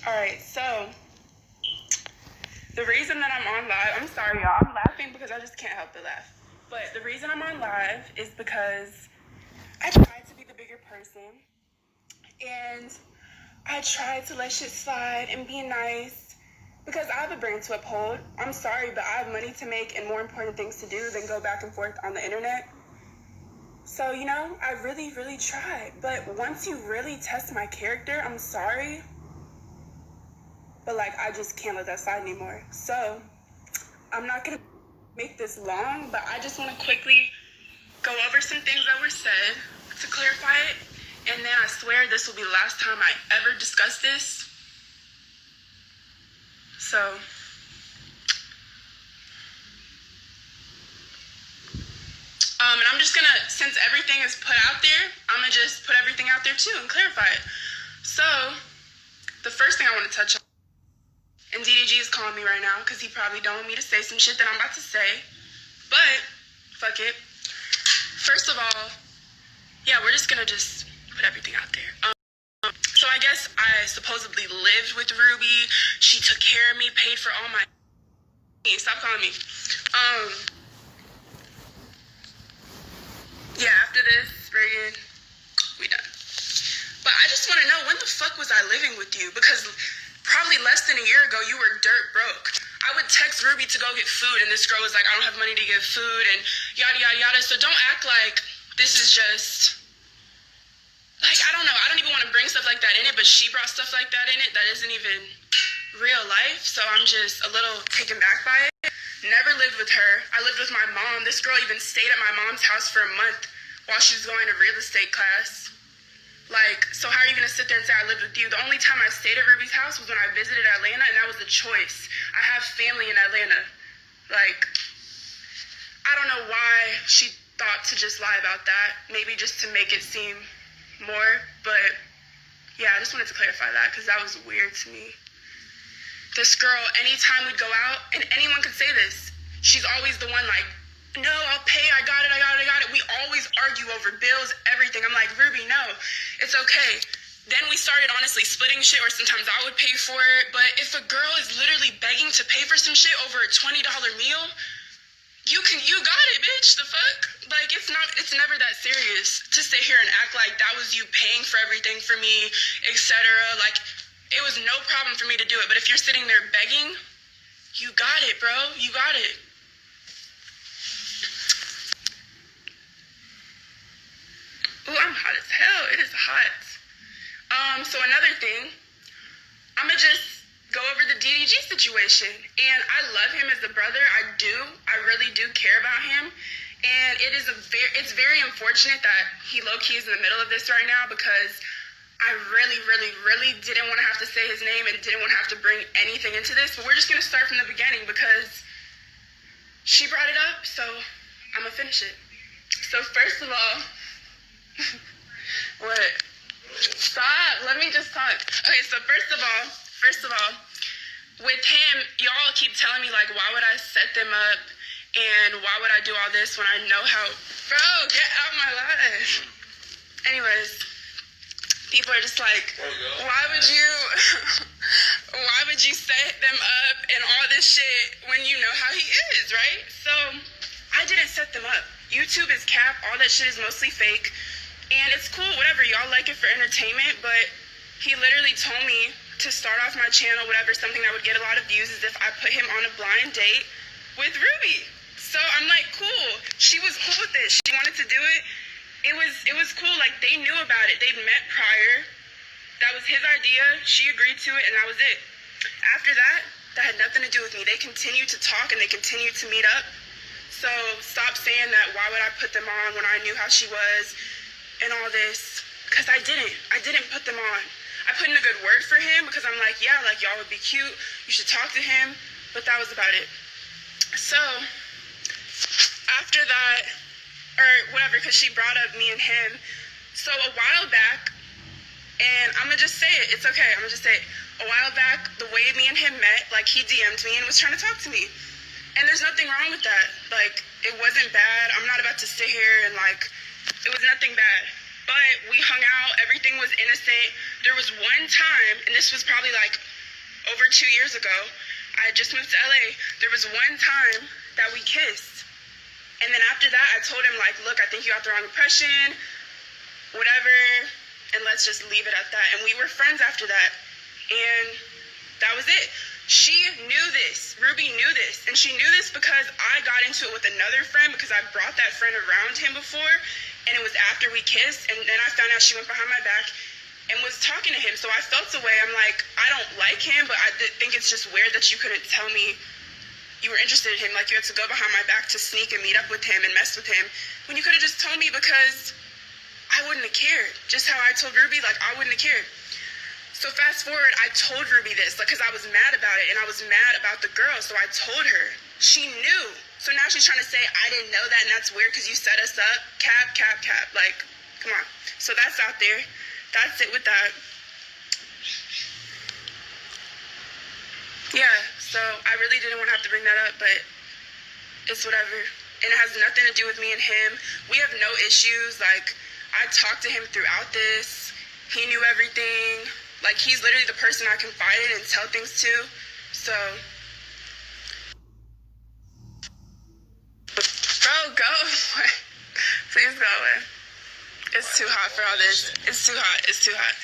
Alright, so the reason that I'm on live, I'm sorry y'all, I'm laughing because I just can't help but laugh. But the reason I'm on live is because I tried to be the bigger person and I tried to let shit slide and be nice because I have a brand to uphold. I'm sorry, but I have money to make and more important things to do than go back and forth on the internet. So, you know, I really, really tried. But once you really test my character, I'm sorry, but like I just can't let that slide anymore. So I'm not gonna make this long, but I just want to quickly go over some things that were said to clarify it, and then I swear this will be the last time I ever discuss this. So and I'm just gonna, since everything is put out there, I'm gonna just put everything out there too and clarify it. So the first thing I want to touch on, and DDG is calling me right now because he probably don't want me to say some shit that I'm about to say, but fuck it. First of all, yeah, we're just gonna just put everything out there. So I guess I supposedly lived with Ruby. She took care of me, paid for all my... Stop calling me. Yeah, after this, friggin', we done. But I just want to know, when the fuck was I living with you? Because probably less than a year ago, you were dirt broke. I would text Ruby to go get food, and this girl was like, I don't have money to get food, and yada, yada, yada. So don't act like this is just, like, I don't know. I don't even want to bring stuff like that in it, but she brought stuff like that in it that isn't even real life. So I'm just a little taken back by it. Never lived with her. I lived with my mom. This girl even stayed at my mom's house for a month while she was going to real estate class. Like, so how are you going to sit there and say I lived with you? The only time I stayed at Ruby's house was when I visited Atlanta, and that was a choice. I have family in Atlanta. Like, I don't know why she thought to just lie about that. Maybe just to make it seem more, but yeah, I just wanted to clarify that because that was weird to me. This girl, anytime we'd go out, and anyone could say this, she's always the one like, no, I'll pay, I got it. We always argue over bills, everything. I'm like, Ruby, no, it's okay. Then we started honestly splitting shit, or sometimes I would pay for it. But if a girl is literally begging to pay for some shit over a $20 meal, you got it, bitch, the fuck? Like, it's never that serious to sit here and act like that was you paying for everything for me, etc. Like, it was no problem for me to do it, but if you're sitting there begging, you got it, bro. You got it. Ooh, I'm hot as hell. It is hot. So another thing, I'm gonna just go over the DDG situation. And I love him as a brother. I really do care about him. And it's very unfortunate that he low-key is in the middle of this right now, because I really, really, really didn't want to have to say his name and didn't want to have to bring anything into this. But we're just going to start from the beginning because she brought it up, so I'm going to finish it. So first of all, what? Stop. Let me just talk. Okay, so first of all, with him, y'all keep telling me, like, why would I set them up and why would I do all this when I know how... Bro, get out of my life. Anyways... People are just like, why would you set them up and all this shit when you know how he is, right? So I didn't set them up. YouTube is cap. All that shit is mostly fake. And it's cool, whatever. Y'all like it for entertainment, but he literally told me to start off my channel, whatever, something that would get a lot of views, is if I put him on a blind date with Ruby. So I'm like, cool. She was cool with it. She wanted to do it. It was cool. Like, they knew about it. They'd met prior. That was his idea. She agreed to it, and that was it. After that had nothing to do with me. They continued to talk, and they continued to meet up. So stop saying that, why would I put them on when I knew how she was and all this? Because I didn't put them on. I put in a good word for him because I'm like, yeah, like, y'all would be cute. You should talk to him. But that was about it. So after that, or whatever, because she brought up me and him. So a while back, and I'm going to just say it. It's okay. I'm going to just say it. A while back, the way me and him met, like, he DM'd me and was trying to talk to me. And there's nothing wrong with that. Like, it wasn't bad. I'm not about to sit here and, like, it was nothing bad. But we hung out. Everything was innocent. There was one time, and this was probably, like, over 2 years ago. I just moved to LA. There was one time that we kissed. And then after that, I told him, like, look, I think you got the wrong impression, whatever, and let's just leave it at that. And we were friends after that. And that was it. She knew this. Ruby knew this. And she knew this because I got into it with another friend because I brought that friend around him before. And it was after we kissed. And then I found out she went behind my back and was talking to him. So I felt the way. I'm like, I don't like him, but I think it's just weird that you couldn't tell me you were interested in him. Like, you had to go behind my back to sneak and meet up with him and mess with him when you could have just told me, because I wouldn't have cared. Just how I told Ruby, like, I wouldn't have cared. So fast forward, I told Ruby this, like, because I was mad about it, and I was mad about the girl, so I told her. She knew. So now she's trying to say, I didn't know that, and that's weird because you set us up. Cap. Like, come on. So that's out there. That's it with that. Yeah, so I really didn't want to have to bring that up, but it's whatever. And it has nothing to do with me and him. We have no issues. Like, I talked to him throughout this. He knew everything. Like, he's literally the person I confide in and tell things to. So, bro, go. Please go away. It's too hot for all this. It's too hot. It's too hot.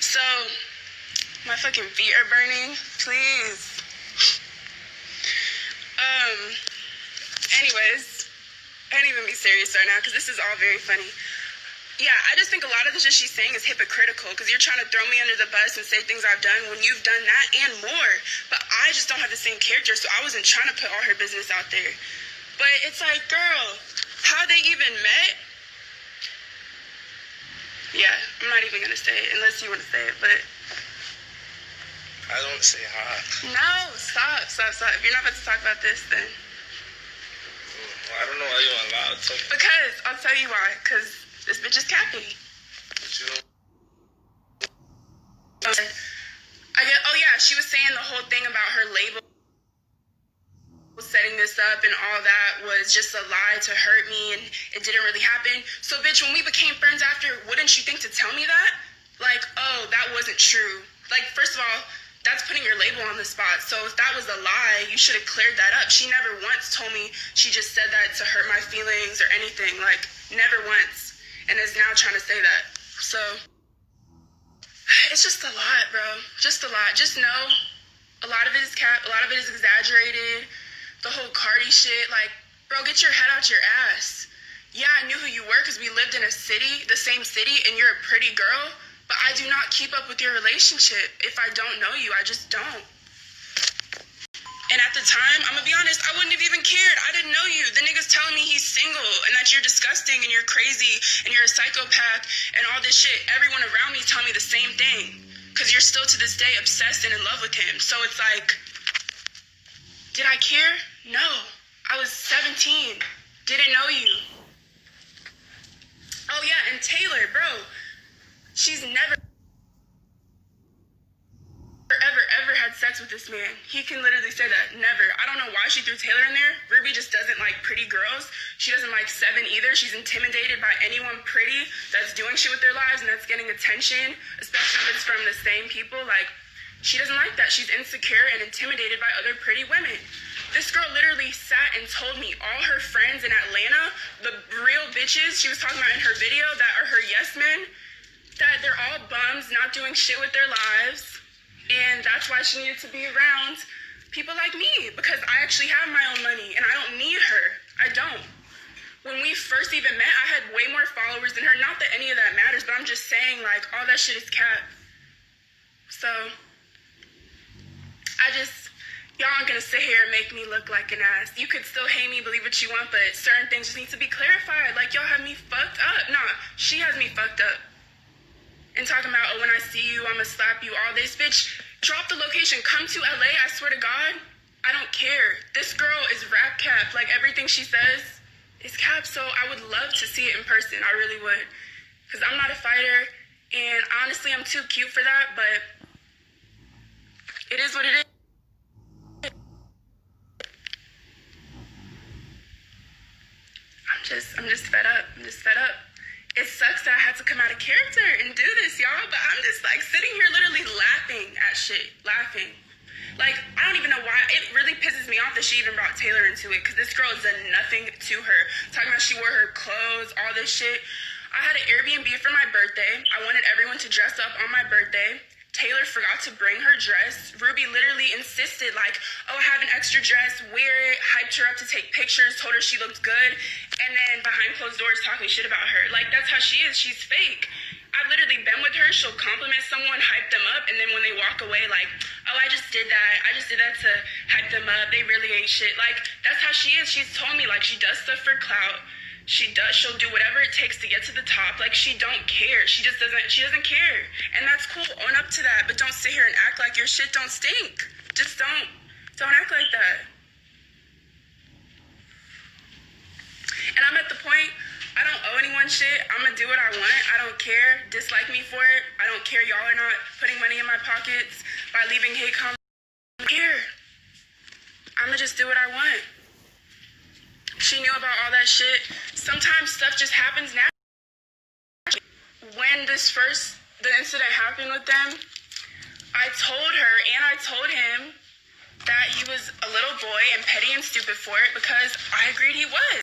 So, my fucking feet are burning. Please. Anyways, I can't even be serious right now because this is all very funny. Yeah, I just think a lot of the shit she's saying is hypocritical because you're trying to throw me under the bus and say things I've done when you've done that and more. But I just don't have the same character, so I wasn't trying to put all her business out there. But it's like, girl, how they even met? Yeah, I'm not even going to say it unless you want to say it, but... I don't say hi. No, stop. If you're not about to talk about this, then... Well, I don't know why you're allowed to. Because, I'll tell you why, because this bitch is capping. But you don't... Oh yeah, she was saying the whole thing about her label setting this up and all that was just a lie to hurt me and it didn't really happen. So bitch, when we became friends after, wouldn't you think to tell me that? Like, oh, that wasn't true. Like, first of all, that's putting your label on the spot. So if that was a lie, you should have cleared that up. She never once told me she just said that to hurt my feelings or anything. Like, never once. And is now trying to say that. So, it's just a lot, bro. Just a lot. Just know, a lot of it is cap. A lot of it is exaggerated. The whole Cardi shit. Like, bro, get your head out your ass. Yeah, I knew who you were because we lived in a city, the same city, and you're a pretty girl. But I do not keep up with your relationship. If I don't know you, I just don't. And at the time, I'm gonna be honest, I wouldn't have even cared. I didn't know you. The nigga's telling me he's single and that you're disgusting and you're crazy and you're a psychopath and all this shit. Everyone around me tell me the same thing. Because you're still to this day obsessed and in love with him. So it's like, did I care? No. I was 17. Didn't know you. Oh yeah, and Taylor, bro. She's never ever had sex with this man. He can literally say that. Never. I don't know why she threw Taylor in there. Ruby just doesn't like pretty girls. She doesn't like Seven either. She's intimidated by anyone pretty that's doing shit with their lives and that's getting attention, especially if it's from the same people. Like, she doesn't like that. She's insecure and intimidated by other pretty women. This girl literally sat and told me all her friends in Atlanta, the real bitches she was talking about in her video that are her yes men, that they're all bums, not doing shit with their lives, and that's why she needed to be around people like me, because I actually have my own money, and I don't need her. I don't. When we first even met, I had way more followers than her. Not that any of that matters, but I'm just saying, like, all that shit is cap. So, y'all aren't gonna sit here and make me look like an ass. You could still hate me, believe what you want, but certain things just need to be clarified. Like, y'all have me fucked up. Nah, she has me fucked up. And talking about, oh, when I see you, I'ma slap you, all this. Bitch, drop the location. Come to LA, I swear to God. I don't care. This girl is rap cap. Like, everything she says is cap. So I would love to see it in person. I really would. Because I'm not a fighter. And honestly, I'm too cute for that. But it is what it is. I'm just fed up. It sucks that I had to come out of character and do this, y'all, but I'm just like sitting here literally laughing at shit. Laughing. Like, I don't even know why. It really pisses me off that she even brought Taylor into it, because this girl has done nothing to her. Talking about she wore her clothes, all this shit. I had an Airbnb for my birthday. I wanted everyone to dress up on my birthday. Taylor forgot to bring her dress. Ruby literally insisted, like, oh, I have an extra dress, wear it, hyped her up to take pictures, told her she looked good, and then behind closed doors talking shit about her. Like, that's how she is. She's fake. I've literally been with her. She'll compliment someone, hype them up, and then when they walk away, like, oh, I just did that to hype them up. They really ain't shit. Like, that's how she is. She's told me, like, she does stuff for clout. She'll do whatever it takes to get to the top. Like, she don't care. She doesn't care. And that's cool. Own up to that. But don't sit here and act like your shit don't stink. Just don't act like that. And I'm at the point, I don't owe anyone shit. I'm gonna do what I want. I don't care. Dislike me for it. I don't care. Y'all are not putting money in my pockets by leaving hate comments. I don't care. I'm gonna just do what I want. She knew about all that shit. Sometimes stuff just happens naturally. When the incident happened with them, I told her and I told him that he was a little boy and petty and stupid for it, because I agreed he was.